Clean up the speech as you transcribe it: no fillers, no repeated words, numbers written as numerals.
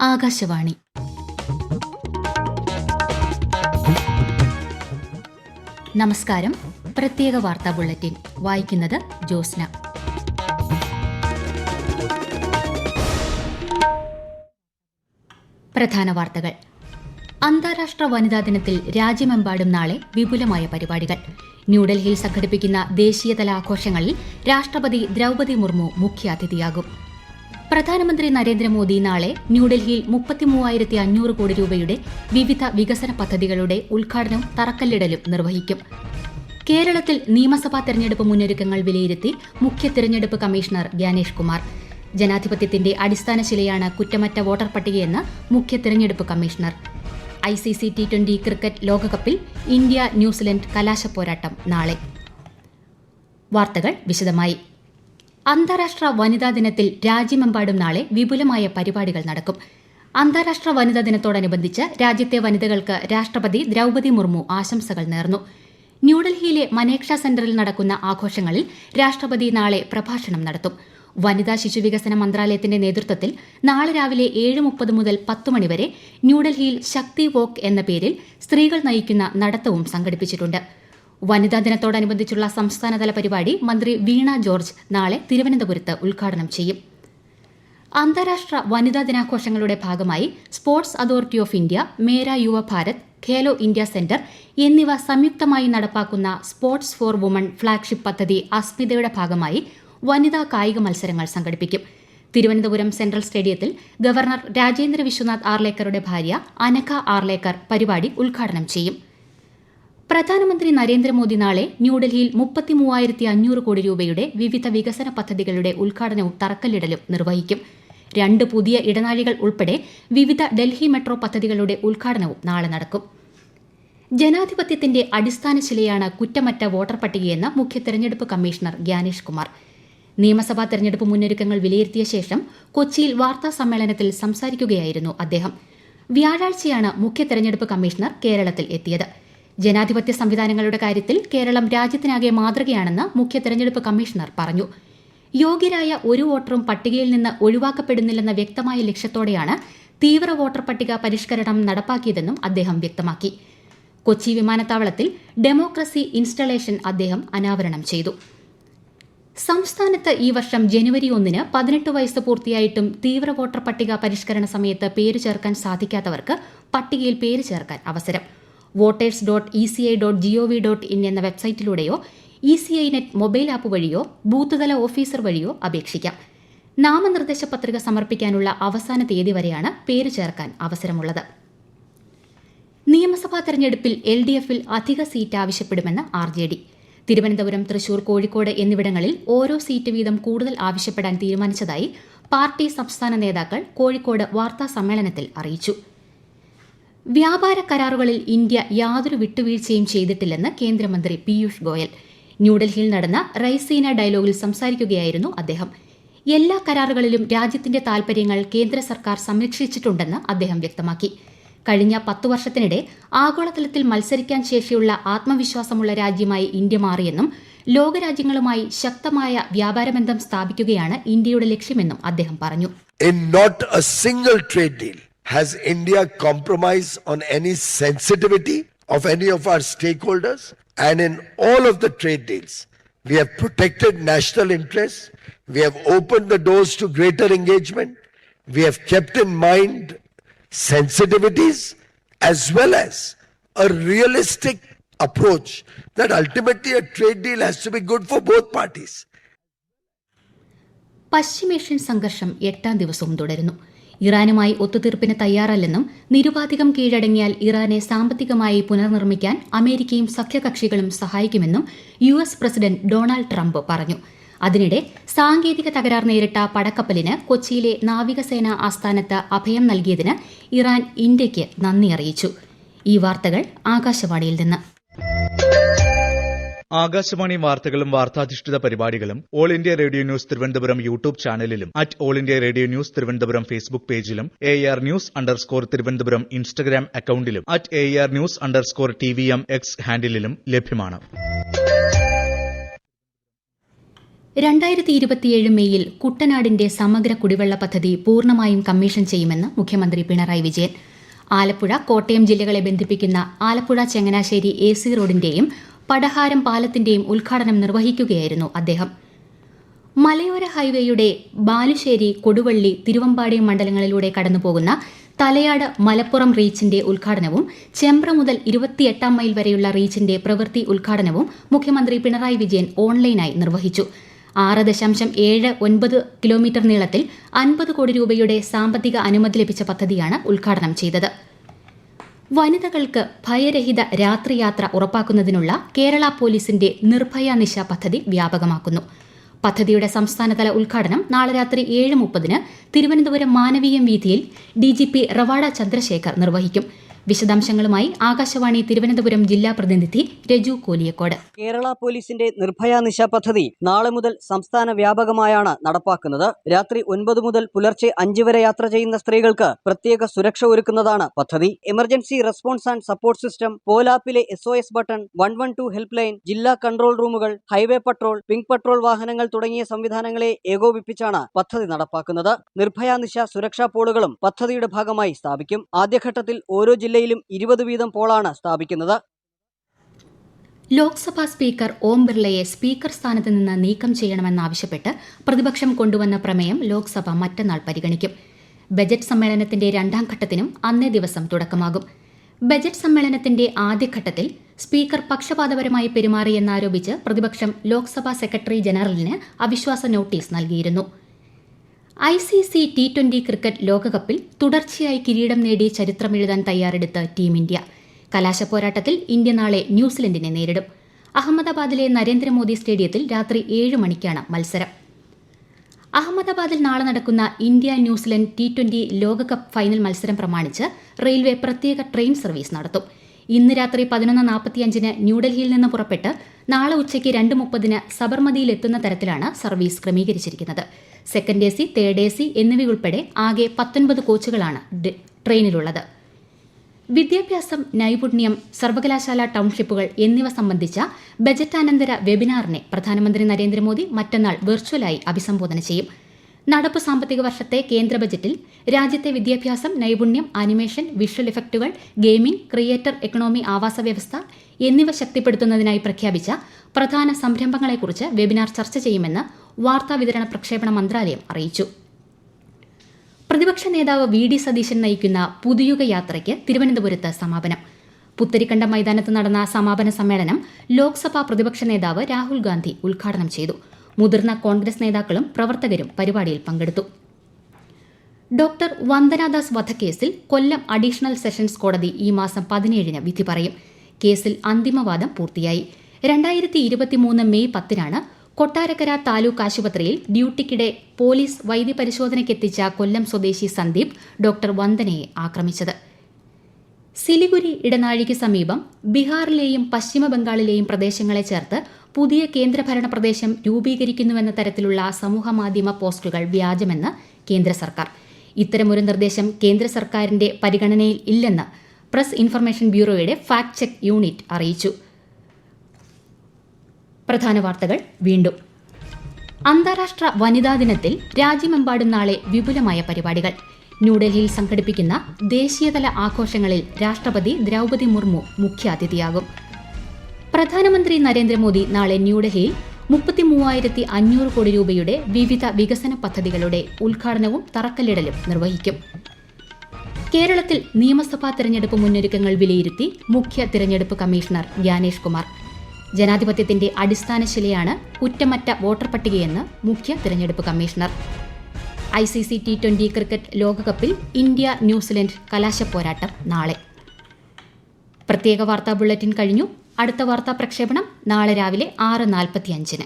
ആകാശവാണി. നമസ്കാരം. പ്രത്യേക വാർത്താ ബുള്ളറ്റിൻ വായിക്കുന്നത് ജോസ്ന. പ്രധാന വാർത്തകൾ. അന്താരാഷ്ട്ര വനിതാ ദിനത്തിൽ രാജ്യമെമ്പാടും നാളെ വിപുലമായ പരിപാടികൾ. ന്യൂഡൽഹിയിൽ സംഘടിപ്പിക്കുന്ന ദേശീയതല ആഘോഷങ്ങളിൽ രാഷ്ട്രപതി ദ്രൌപദി മുർമു മുഖ്യാതിഥിയാകും. പ്രധാനമന്ത്രി നരേന്ദ്രമോദി നാളെ ന്യൂഡൽഹിയിൽ 33,500 കോടി രൂപയുടെ വിവിധ വികസന പദ്ധതികളുടെ ഉദ്ഘാടനവും തറക്കല്ലിടലും നിർവഹിക്കും. കേരളത്തിൽ നിയമസഭാ തെരഞ്ഞെടുപ്പ് മുന്നൊരുക്കങ്ങൾ വിലയിരുത്തി മുഖ്യ തെരഞ്ഞെടുപ്പ് കമ്മീഷണർ ഗ്യാനേഷ് കുമാർ. ജനാധിപത്യത്തിന്റെ അടിസ്ഥാന ശിലയാണ് കുറ്റമറ്റ വോട്ടർ പട്ടികയെന്ന് മുഖ്യ തെരഞ്ഞെടുപ്പ് കമ്മീഷണർ. ICC T20 ക്രിക്കറ്റ് ലോകകപ്പിൽ ഇന്ത്യ ന്യൂസിലൻഡ് കലാശപ്പോരാട്ടം നാളെ. വാർത്തകൾ വിശദമായി. അന്താരാഷ്ട്ര വനിതാ ദിനത്തിൽ രാജ്യമെമ്പാടും നാളെ വിപുലമായ പരിപാടികൾ നടക്കും. അന്താരാഷ്ട്ര വനിതാ ദിനത്തോടനുബന്ധിച്ച് രാജ്യത്തെ വനിതകൾക്ക് രാഷ്ട്രപതി ദ്രൌപദി മുർമു ആശംസകൾ നേർന്നു. ന്യൂഡൽഹിയിലെ മനേക്ഷ സെന്ററിൽ നടക്കുന്ന ആഘോഷങ്ങളിൽ രാഷ്ട്രപതി നാളെ പ്രഭാഷണം നടത്തും. വനിതാ ശിശുവികസന മന്ത്രാലയത്തിന്റെ നേതൃത്വത്തിൽ നാളെ രാവിലെ 7:30 മുതൽ 10 മണിവരെ ന്യൂഡൽഹിയിൽ ശക്തി വോക്ക് എന്ന പേരിൽ സ്ത്രീകൾ നയിക്കുന്ന നടത്തവും സംഘടിപ്പിച്ചിട്ടുണ്ട്. വനിതാ ദിനത്തോടനുബന്ധിച്ചുള്ള സംസ്ഥാനതല പരിപാടി മന്ത്രി വീണ ജോർജ് നാളെ തിരുവനന്തപുരത്ത് ഉദ്ഘാടനം ചെയ്യും. അന്താരാഷ്ട്ര വനിതാ ദിനാഘോഷങ്ങളുടെ ഭാഗമായി സ്പോർട്സ് അതോറിറ്റി ഓഫ് ഇന്ത്യ, മേര യുവ ഭാരത്, ഖേലോ ഇന്ത്യ സെന്റർ എന്നിവ സംയുക്തമായി നടപ്പാക്കുന്ന സ്പോർട്സ് ഫോർ വുമൺ ഫ്ളാഗ്ഷിപ്പ് പദ്ധതി അസ്മിതയുടെ ഭാഗമായി വനിതാ കായിക മത്സരങ്ങൾ സംഘടിപ്പിക്കും. തിരുവനന്തപുരം സെൻട്രൽ സ്റ്റേഡിയത്തിൽ ഗവർണർ രാജേന്ദ്ര വിശ്വനാഥ് ആർലേക്കറുടെ ഭാര്യ അനഘ ആർലേക്കർ പരിപാടി ഉദ്ഘാടനം ചെയ്യും. പ്രധാനമന്ത്രി നരേന്ദ്രമോദി നാളെ ന്യൂഡൽഹിയിൽ 33,500 കോടി രൂപയുടെ വിവിധ വികസന പദ്ധതികളുടെ ഉദ്ഘാടനവും തറക്കല്ലിടലും നിർവഹിക്കും. 2 പുതിയ ഇടനാഴികൾ ഉൾപ്പെടെ വിവിധ ഡൽഹി മെട്രോ പദ്ധതികളുടെ ഉദ്ഘാടനവും നാളെ നടക്കും. ജനാധിപത്യത്തിന്റെ അടിസ്ഥാന ശിലയാണ് കുറ്റമറ്റ വോട്ടർ പട്ടികയെന്ന് മുഖ്യ തെരഞ്ഞെടുപ്പ് കമ്മീഷണർ ഗ്യാനേഷ് കുമാർ. നിയമസഭാ തെരഞ്ഞെടുപ്പ് മുന്നൊരുക്കങ്ങൾ വിലയിരുത്തിയ ശേഷം കൊച്ചിയിൽ വാർത്താ സമ്മേളനത്തിൽ സംസാരിക്കുകയായിരുന്നു അദ്ദേഹം. വ്യാഴാഴ്ചയാണ് മുഖ്യ തെരഞ്ഞെടുപ്പ് കമ്മീഷണർ കേരളത്തിൽ എത്തിയത്. ജനാധിപത്യ സംവിധാനങ്ങളുടെ കാര്യത്തിൽ കേരളം രാജ്യത്തിനാകെ മാതൃകയാണെന്ന് മുഖ്യ തെരഞ്ഞെടുപ്പ് കമ്മീഷണർ പറഞ്ഞു. യോഗ്യരായ ഒരു വോട്ടറും പട്ടികയിൽ നിന്ന് ഒഴിവാക്കപ്പെടുന്നില്ലെന്ന വ്യക്തമായ ലക്ഷ്യത്തോടെയാണ് തീവ്ര വോട്ടർ പട്ടിക പരിഷ്കരണം നടപ്പാക്കിയതെന്നും അദ്ദേഹം വ്യക്തമാക്കി. കൊച്ചി വിമാനത്താവളത്തിൽ ഡെമോക്രസി ഇൻസ്റ്റലേഷൻ അദ്ദേഹം അനാവരണം ചെയ്തു. സംസ്ഥാനത്ത് ഈ വർഷം ജനുവരി 1-ന് 18 വയസ്സ് പൂർത്തിയായിട്ടും തീവ്ര വോട്ടർ പട്ടിക പരിഷ്കരണ സമയത്ത് പേര് ചേർക്കാൻ സാധിക്കാത്തവർക്ക് പട്ടികയിൽ പേര് ചേർക്കാൻ അവസരം. voters.eci.gov.in എന്ന വെബ്സൈറ്റിലൂടെയോ ECI നെറ്റ് മൊബൈൽ ആപ്പ് വഴിയോ ബൂത്ത് തല ഓഫീസർ വഴിയോ അപേക്ഷിക്കാം. നാമനിർദ്ദേശ പത്രിക സമർപ്പിക്കാനുള്ള അവസാന തീയതി വരെയാണ് പേര് ചേർക്കാൻ അവസരമുള്ളത്. നിയമസഭാ തെരഞ്ഞെടുപ്പിൽ LDF-ൽ അധിക സീറ്റ് ആവശ്യപ്പെടുമെന്ന് RJD. തിരുവനന്തപുരം, തൃശൂർ, കോഴിക്കോട് എന്നിവിടങ്ങളിൽ ഓരോ സീറ്റ് വീതം കൂടുതൽ ആവശ്യപ്പെടാൻ തീരുമാനിച്ചതായി പാർട്ടി സംസ്ഥാന നേതാക്കൾ കോഴിക്കോട് വാർത്താ സമ്മേളനത്തിൽ അറിയിച്ചു. വ്യാപാര കരാറുകളിൽ ഇന്ത്യ യാതൊരു വിട്ടുവീഴ്ചയും ചെയ്തിട്ടില്ലെന്ന് കേന്ദ്രമന്ത്രി പീയൂഷ് ഗോയൽ. ന്യൂഡൽഹിയിൽ നടന്ന റൈസീന ഡയലോഗിൽ സംസാരിക്കുകയായിരുന്നു അദ്ദേഹം. എല്ലാ കരാറുകളിലും രാജ്യത്തിന്റെ താൽപര്യങ്ങൾ കേന്ദ്ര സർക്കാർ സംരക്ഷിച്ചിട്ടുണ്ടെന്ന് അദ്ദേഹം വ്യക്തമാക്കി. കഴിഞ്ഞ 10 വർഷത്തിനിടെ ആഗോളതലത്തിൽ മത്സരിക്കാൻ ശേഷിയുള്ള ആത്മവിശ്വാസമുള്ള രാജ്യമായി ഇന്ത്യ മാറിയെന്നും ലോകരാജ്യങ്ങളുമായി ശക്തമായ വ്യാപാരബന്ധം സ്ഥാപിക്കുകയാണ് ഇന്ത്യയുടെ ലക്ഷ്യമെന്നും അദ്ദേഹം പറഞ്ഞു. Has India compromised on any sensitivity of any of our stakeholders? And in all of the trade deals, we have protected national interests. We have opened the doors to greater engagement. We have kept in mind sensitivities as well as a realistic approach that ultimately a trade deal has to be good for both parties. പശ്ചിമേഷ്യൻ സംഘർഷം 8ാം ദിവസവും തുടരുന്നു. ഇറാനുമായി ഒത്തുതീർപ്പിന് തയ്യാറല്ലെന്നും നിരുപാധികം കീഴടങ്ങിയാൽ ഇറാനെ സാമ്പത്തികമായി പുനർനിർമ്മിക്കാൻ അമേരിക്കയും സഖ്യകക്ഷികളും സഹായിക്കുമെന്നും US പ്രസിഡന്റ് ഡൊണാൾഡ് ട്രംപ് പറഞ്ഞു. അതിനിടെ സാങ്കേതിക തകരാർ നേരിട്ട പടക്കപ്പലിന് കൊച്ചിയിലെ നാവികസേന ആസ്ഥാനത്ത് അഭയം നൽകിയതിന് ഇറാൻ ഇന്ത്യയ്ക്ക് നന്ദി അറിയിച്ചു. ഈ വാർത്തകൾ ആകാശവാണിയിൽ നിന്ന്. ആകാശവാണി വാർത്തകളും വാർത്താധിഷ്ഠിത പരിപാടികളും all India radio news Thiruvananthapuram YouTube ചാനലിലും all India radio news Thiruvananthapuram Facebook പേജിലും AR News_ തിരുവനന്തപുരം ഇൻസ്റ്റഗ്രാം അക്കൌണ്ടിലും AR News_TVM X ഹാൻഡിലും ലഭ്യമാണ്. 2027 മെയ്യിൽ കുട്ടനാടിന്റെ സമഗ്ര കുടിവെള്ള പദ്ധതി പൂർണ്ണമായും കമ്മീഷൻ ചെയ്യുമെന്ന് മുഖ്യമന്ത്രി പിണറായി വിജയൻ. ആലപ്പുഴ, കോട്ടയം ജില്ലകളെ ബന്ധിപ്പിക്കുന്ന ആലപ്പുഴ ചങ്ങനാശ്ശേരി AC റോഡിന്റെയും പടഹാരം പാലത്തിന്റെയും ഉദ്ഘാടനം നിർവഹിക്കുകയായിരുന്നു അദ്ദേഹം. മലയോര ഹൈവേയുടെ ബാലുശ്ശേരി, കൊടുവള്ളി, തിരുവമ്പാടി മണ്ഡലങ്ങളിലൂടെ കടന്നുപോകുന്ന തലയാട് മലപ്പുറം റീച്ചിന്റെ ഉദ്ഘാടനവും ചെമ്പ്ര മുതൽ 28 മൈൽ വരെയുള്ള റീച്ചിന്റെ പ്രവൃത്തി ഉദ്ഘാടനവും മുഖ്യമന്ത്രി പിണറായി വിജയൻ ഓൺലൈനായി നിർവഹിച്ചു. 6.79 കിലോമീറ്റർ നീളത്തിൽ 50 കോടി രൂപയുടെ സാമ്പത്തിക അനുമതി ലഭിച്ച പദ്ധതിയാണ് ഉദ്ഘാടനം ചെയ്തത്. വനിതകൾക്ക് ഭയരഹിത രാത്രിയാത്ര ഉറപ്പാക്കുന്നതിനുള്ള കേരള പോലീസിന്റെ നിർഭയ നിശ പദ്ധതി വ്യാപകമാക്കുന്നു. പദ്ധതിയുടെ സംസ്ഥാനതല ഉദ്ഘാടനം നാളെ രാത്രി 7:30 തിരുവനന്തപുരം മാനവീയം വീഥിയിൽ DGP റവാഡ ചന്ദ്രശേഖർ നിർവഹിക്കും. വിശദാംശങ്ങളുമായി ആകാശവാണി തിരുവനന്തപുരം ജില്ലാ പ്രതിനിധി രജു കോലിയക്കോട്. കേരള പോലീസിന്റെ നിർഭയ നിശ പദ്ധതി നാളെ മുതൽ സംസ്ഥാന വ്യാപകമായാണ് നടപ്പാക്കുന്നത്. രാത്രി 9 മുതൽ പുലർച്ചെ 5 വരെ യാത്ര ചെയ്യുന്ന സ്ത്രീകൾക്ക് പ്രത്യേക സുരക്ഷ ഒരുക്കുന്നതാണ് പദ്ധതി. Emergency response and support system, പോലാപ്പിലെ SOS ബട്ടൺ, 112 ഹെൽപ്പ് ലൈൻ, ജില്ലാ കൺട്രോൾ റൂമുകൾ, ഹൈവേ പട്രോൾ, പിങ്ക് പട്രോൾ വാഹനങ്ങൾ തുടങ്ങിയ സംവിധാനങ്ങളെ ഏകോപിപ്പിച്ചാണ് പദ്ധതി നടപ്പാക്കുന്നത്. നിർഭയ നിശ സുരക്ഷാ പോളുകളും പദ്ധതിയുടെ ഭാഗമായി സ്ഥാപിക്കും. ആദ്യഘട്ടത്തിൽ ഓരോ ജില്ലയിലും 20 വീതം പോളാണ് സ്ഥാപിക്കുന്നത്. ലോക്സഭാ സ്പീക്കർ ഓം ബിർളയെ സ്പീക്കർ സ്ഥാനത്ത് നിന്ന് നീക്കം ചെയ്യണമെന്നാവശ്യപ്പെട്ട് പ്രതിപക്ഷം കൊണ്ടുവന്ന പ്രമേയം ലോക്സഭ മറ്റന്നാൾ പരിഗണിക്കും. ബജറ്റ് സമ്മേളനത്തിന്റെ 2ാം ഘട്ടത്തിനും അന്നേ ദിവസം തുടക്കമാകും. ബജറ്റ് സമ്മേളനത്തിന്റെ ആദ്യഘട്ടത്തിൽ സ്പീക്കർ പക്ഷപാതപരമായി പെരുമാറിയെന്നാരോപിച്ച് പ്രതിപക്ഷം ലോക്സഭാ സെക്രട്ടറി ജനറലിന് അവിശ്വാസ നോട്ടീസ് നൽകിയിരുന്നു. ICC T20 ക്രിക്കറ്റ് ലോകകപ്പിൽ തുടർച്ചയായി കിരീടം നേടി ചരിത്രമെഴുതാൻ തയ്യാറെടുത്ത് ടീം ഇന്ത്യ. കലാശപ്പോരാട്ടത്തിൽ ഇന്ത്യ നാളെ ന്യൂസിലൻഡിനെ നേരിടും. അഹമ്മദാബാദിലെ നരേന്ദ്രമോദി സ്റ്റേഡിയത്തിൽ രാത്രി 7 മണിക്കാണ് മത്സരം. അഹമ്മദാബാദിൽ നാളെ നടക്കുന്ന ഇന്ത്യ ന്യൂസിലൻഡ് T20 ലോകകപ്പ് ഫൈനൽ മത്സരം പ്രമാണിച്ച് റെയിൽവേ പ്രത്യേക ട്രെയിൻ സർവീസ് നടത്തും. ഇന്ന് രാത്രി 11:45 ന്യൂഡൽഹിയിൽ നിന്ന് പുറപ്പെട്ട് നാളെ ഉച്ചയ്ക്ക് 2:30 സബർമതിയിൽ എത്തുന്ന തരത്തിലാണ് സർവീസ് ക്രമീകരിച്ചിരിക്കുന്നത്. സെക്കൻഡ് AC, തേർഡ് AC എന്നിവയുൾപ്പെടെ ആകെ 19 കോച്ചുകളാണ് ട്രെയിനിലുള്ളത്. വിദ്യാഭ്യാസം, നൈപുണ്യം, സർവകലാശാല ടൌൺഷിപ്പുകൾ എന്നിവ സംബന്ധിച്ച ബജറ്റാനന്തര വെബിനാറിനെ പ്രധാനമന്ത്രി നരേന്ദ്രമോദി മറ്റന്നാൾ വെർച്വലായി അഭിസംബോധന ചെയ്യും. നടപ്പ് സാമ്പത്തിക വർഷത്തെ കേന്ദ്ര ബജറ്റിൽ രാജ്യത്തെ വിദ്യാഭ്യാസം, നൈപുണ്യം, ആനിമേഷൻ, വിഷ്വൽ ഇഫക്റ്റുകൾ, ഗെയിമിംഗ്, ക്രിയേറ്റർ എക്കണോമി, ആവാസ വ്യവസ്ഥ എന്നിവ ശക്തിപ്പെടുത്തുന്നതിനായി പ്രഖ്യാപിച്ച പ്രധാന സംരംഭങ്ങളെക്കുറിച്ച് വെബിനാർ ചർച്ച ചെയ്യുമെന്ന് വാർത്താവിതരണ പ്രക്ഷേപണ മന്ത്രാലയം അറിയിച്ചു. പ്രതിപക്ഷ നേതാവ് VD സതീശൻ നയിക്കുന്ന പുതുയുഗ യാത്രയ്ക്ക് തിരുവനന്തപുരത്ത് സമാപനം. പുത്തരിക്കണ്ടം മൈതാനത്ത് നടന്ന സമാപന സമ്മേളനം ലോക്സഭാ പ്രതിപക്ഷ നേതാവ് രാഹുൽ ഗാന്ധി ഉദ്ഘാടനം ചെയ്തു. മുതിർന്ന കോൺഗ്രസ് നേതാക്കളും പ്രവർത്തകരും പരിപാടിയിൽ പങ്കെടുത്തു. ഡോക്ടർ വന്ദനാദാസ് വധക്കേസിൽ കൊല്ലം അഡീഷണൽ സെഷൻസ് കോടതി ഈ മാസം 17 വിധി പറയും. കേസിൽ അന്തിമവാദം പൂർത്തിയായി. 2023 മെയ് 10 കൊട്ടാരക്കര താലൂക്ക് ആശുപത്രിയിൽ ഡ്യൂട്ടിക്കിടെ പോലീസ് വൈദ്യപരിശോധനയ്ക്കെത്തിച്ച കൊല്ലം സ്വദേശി സന്ദീപ് ഡോക്ടർ വന്ദനയെ ആക്രമിച്ചത്. സിലിഗുരി ഇടനാഴിക്ക് സമീപം ബീഹാറിലെയും പശ്ചിമബംഗാളിലെയും പ്രദേശങ്ങളെ ചേർത്ത് പുതിയ കേന്ദ്രഭരണ പ്രദേശം രൂപീകരിക്കുന്നുവെന്ന തരത്തിലുള്ള സമൂഹമാധ്യമ പോസ്റ്റുകൾ വ്യാജമെന്ന് കേന്ദ്ര സർക്കാർ. ഇത്തരമൊരു നിർദ്ദേശം കേന്ദ്ര സർക്കാരിന്റെ പരിഗണനയിൽ ഇല്ലെന്ന് പ്രസ് ഇൻഫർമേഷൻ ബ്യൂറോയുടെ ഫാക്ട് ചെക്ക് യൂണിറ്റ് അറിയിച്ചു. പ്രധാന വാർത്തകൾ വീണ്ടും. അന്താരാഷ്ട്ര വനിതാ ദിനത്തിൽ രാജ്യമെമ്പാടും നാളെ വിപുലമായ പരിപാടികൾ. ന്യൂഡൽഹിയിൽ സംഘടിപ്പിക്കുന്ന ദേശീയതല ആഘോഷങ്ങളിൽ രാഷ്ട്രപതി ദ്രൌപദി മുർമു മുഖ്യാതിഥിയാകും. പ്രധാനമന്ത്രി നരേന്ദ്രമോദി നാളെ ന്യൂഡൽഹിയിൽ 33,500 കോടി രൂപയുടെ വിവിധ വികസന പദ്ധതികളുടെ ഉദ്ഘാടനവും തറക്കല്ലിടലും നിർവഹിക്കും. കേരളത്തിൽ നിയമസഭാ തെരഞ്ഞെടുപ്പ് മുന്നൊരുക്കങ്ങൾ വിലയിരുത്തി മുഖ്യ തെരഞ്ഞെടുപ്പ് കമ്മീഷണർ ജ്ഞാനേഷ് കുമാർ. ജനാധിപത്യത്തിന്റെ അടിസ്ഥാന ശിലയാണ് കുറ്റമറ്റ വോട്ടർ പട്ടികയെന്ന് മുഖ്യ തെരഞ്ഞെടുപ്പ് കമ്മീഷണർ. ICC T20 ക്രിക്കറ്റ് ലോകകപ്പിൽ ഇന്ത്യ ന്യൂസിലൻഡ് കലാശപ്പോരാട്ടം നാളെ. പ്രത്യേക വാർത്താ ബുള്ളറ്റിൻ കഴിഞ്ഞു. അടുത്ത വാർത്താ പ്രക്ഷേപണം നാളെ രാവിലെ 6:45.